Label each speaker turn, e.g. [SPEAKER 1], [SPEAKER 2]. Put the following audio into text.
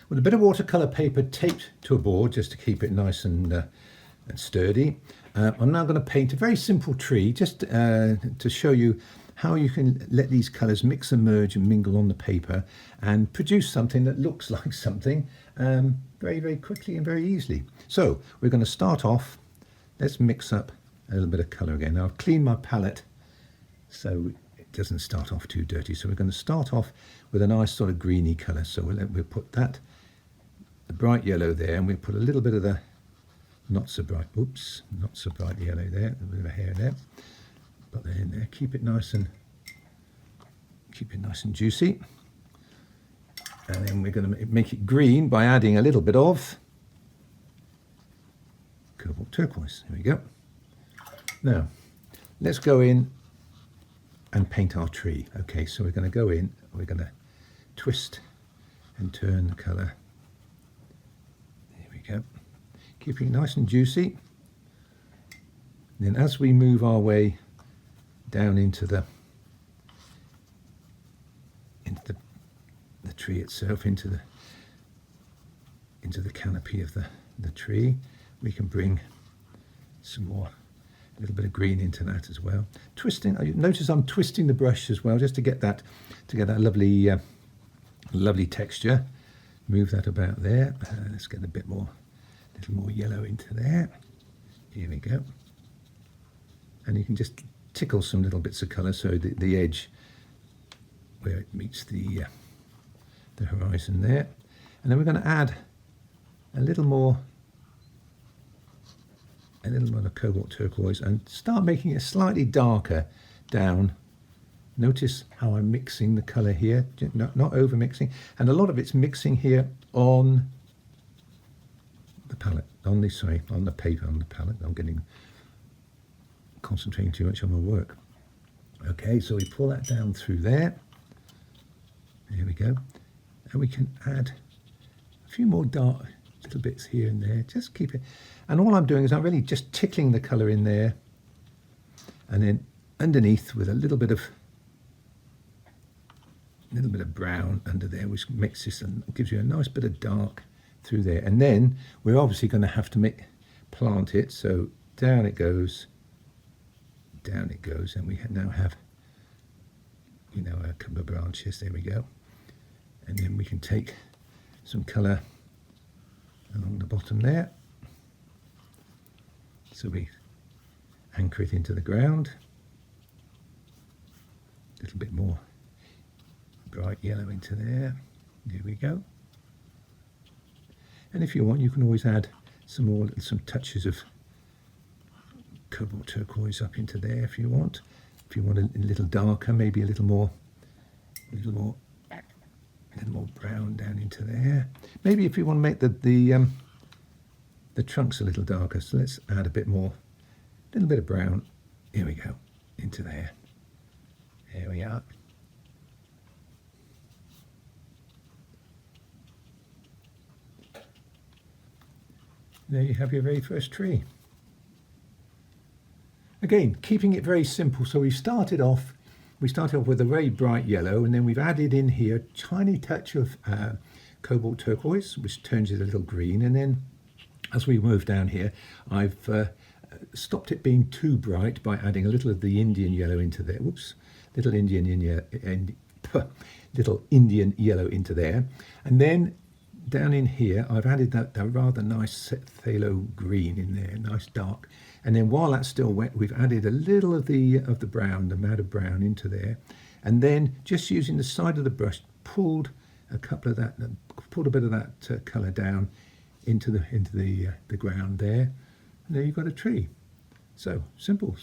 [SPEAKER 1] with a bit of watercolour paper taped to a board just to keep it nice and sturdy. I'm now going to paint a very simple tree just to show you how you can let these colours mix and merge and mingle on the paper and produce something that looks like something very, very quickly and very easily. So we're going to start off. Let's mix up a little bit of colour again. Now I've cleaned my palette so it doesn't start off too dirty. So we're going to start off with a nice sort of greeny colour. So we'll put that, the bright yellow there, and we'll put a little bit of the not so bright yellow there, a bit of a hair there. Put that in there. Keep it nice and juicy. And then we're going to make it green by adding a little bit of cobalt turquoise. There we go. Now, let's go in and paint our tree. Okay, so we're going to go in, we're going to twist and turn the colour. There we go. Keeping it nice and juicy. Then as we move our way down into the tree itself, into the canopy of the tree, we can bring some more, a little bit of green into that as well. Twisting. Notice I'm twisting the brush as well, just to get that lovely texture. Move that about there. Let's get a little more yellow into there. Here we go. And you can just tickle some little bits of colour so the edge where it meets the horizon there. And then we're going to add a little more of cobalt turquoise and start making it slightly darker down. Notice how I'm mixing the colour here, not over mixing, and a lot of it's mixing here on the palette, on the paper, on the palette. I'm concentrating too much on my work. Okay, so we pull that down through there. There we go. And we can add a few more dark little bits here and there. Just keep it. And all I'm doing is I'm really just tickling the colour in there. And then underneath with a little bit of brown under there, which makes this and gives you a nice bit of dark through there. And then we're obviously going to have to plant it. So down it goes, and we now have, a couple of branches. There we go. And then we can take some colour along the bottom there. So we anchor it into the ground. A little bit more bright yellow into there. There we go. And if you want, you can always add some touches of cobalt turquoise up into there if you want. If you want a little darker, maybe a little more brown down into there. Maybe if you want to make the trunks a little darker, so let's add a little bit of brown. Here we go, into there. There we are. There you have your very first tree. Again, keeping it very simple. So we started off with a very bright yellow, and then we've added in here a tiny touch of cobalt turquoise, which turns it a little green. And then as we move down here, I've stopped it being too bright by adding a little of the Indian yellow into there. Whoops, little Indian yellow into there. And then down in here, I've added that rather nice phthalo green in there, nice dark. And then while that's still wet, we've added a little of the brown, the madder brown into there. And then just using the side of the brush, pulled a bit of that colour down into the ground there. And there you've got a tree. So, simple.